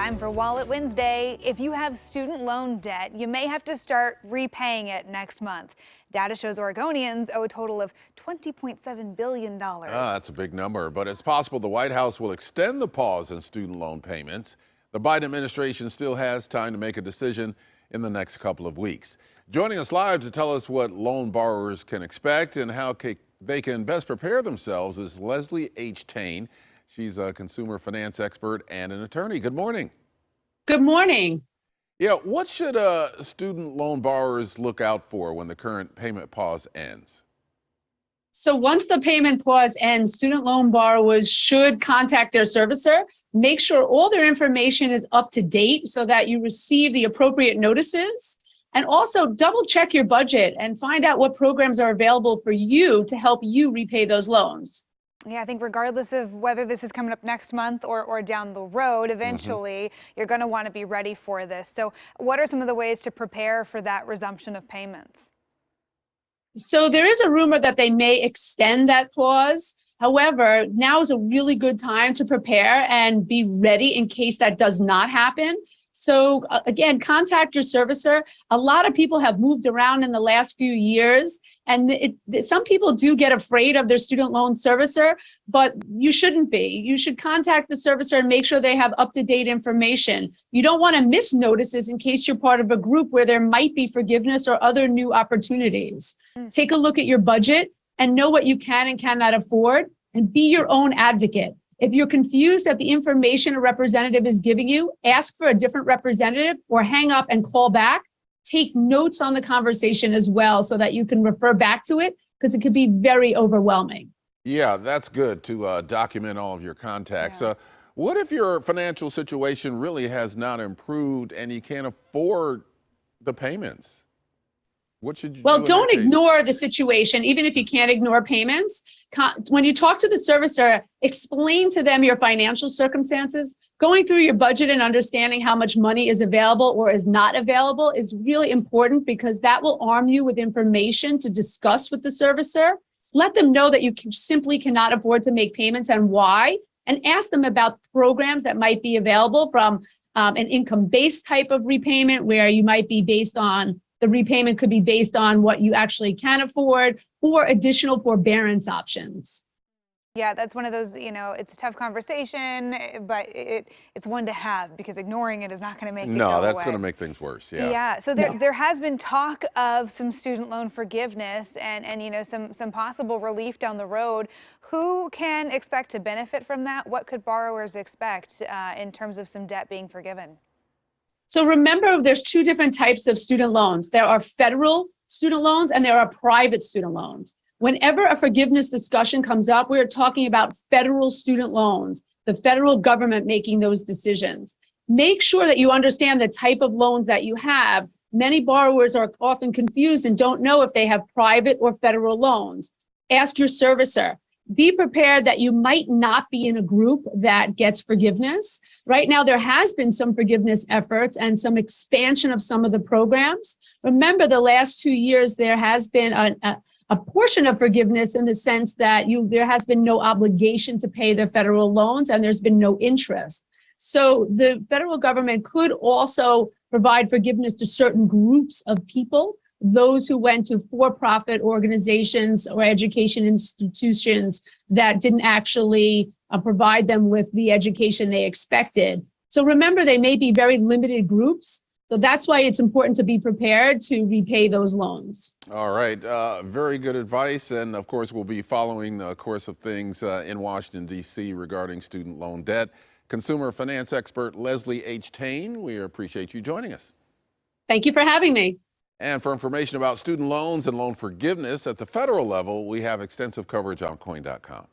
Time for Wallet Wednesday. If you have student loan debt, you may have to start repaying it next month. Data shows Oregonians owe a total of $20.7 billion. That's a big number, but it's possible the White House will extend the pause in student loan payments. The Biden administration still has time to make a decision in the next couple of weeks. Joining us live to tell us what loan borrowers can expect and how they can best prepare themselves is Leslie H. Tane. She's a consumer finance expert and an attorney. Good morning. Good morning. Yeah, what should student loan borrowers look out for when the current payment pause ends? So once the payment pause ends, student loan borrowers should contact their servicer, make sure all their information is up to date so that you receive the appropriate notices, and also double check your budget and find out what programs are available for you to help you repay those loans. Yeah, I think regardless of whether this is coming up next month or down the road, eventually you're going to want to be ready for this. So what are some of the ways to prepare for that resumption of payments? So there is a rumor that they may extend that pause. However, now is a really good time to prepare and be ready in case that does not happen. So again, contact your servicer. A lot of people have moved around in the last few years, and some people do get afraid of their student loan servicer, but you shouldn't be. You should contact the servicer and make sure they have up-to-date information. You don't want to miss notices in case you're part of a group where there might be forgiveness or other new opportunities. Take a look at your budget and know what you can and cannot afford, and be your own advocate. If you're confused at the information a representative is giving you, ask for a different representative or hang up and call back. Take notes on the conversation as well so that you can refer back to it, because it could be very overwhelming. Yeah, that's good to document all of your contacts. Yeah. What if your financial situation really has not improved and you can't afford the payments? What should you do? Well, don't ignore the situation, even if you can't ignore payments. When you talk to the servicer, explain to them your financial circumstances. Going through your budget and understanding how much money is available or is not available is really important, because that will arm you with information to discuss with the servicer. Let them know that you simply cannot afford to make payments and why, and ask them about programs that might be available, from an income-based type of repayment, where you might be based on the repayment could be based on what you actually can afford, or additional forbearance options. Yeah, that's one of those, it's a tough conversation, but it's one to have, because ignoring it is not going to make it go away. No, that's going to make things worse. Yeah. Yeah. So there has been talk of some student loan forgiveness and some possible relief down the road. Who can expect to benefit from that? What could borrowers expect in terms of some debt being forgiven? So remember, there's two different types of student loans. There are federal student loans and there are private student loans. Whenever a forgiveness discussion comes up, we're talking about federal student loans, the federal government making those decisions. Make sure that you understand the type of loans that you have. Many borrowers are often confused and don't know if they have private or federal loans. Ask your servicer. Be prepared that you might not be in a group that gets forgiveness. Right now, there has been some forgiveness efforts and some expansion of some of the programs. Remember, the last 2 years, there has been a portion of forgiveness in the sense that there has been no obligation to pay the federal loans, and there's been no interest. So the federal government could also provide forgiveness to certain groups of people, those who went to for-profit organizations or education institutions that didn't actually provide them with the education they expected. So remember, they may be very limited groups. So that's why it's important to be prepared to repay those loans. All right. Very good advice. And of course, we'll be following the course of things in Washington, D.C. regarding student loan debt. Consumer finance expert Leslie H. Tane, we appreciate you joining us. Thank you for having me. And for information about student loans and loan forgiveness at the federal level, we have extensive coverage on KOIN.com.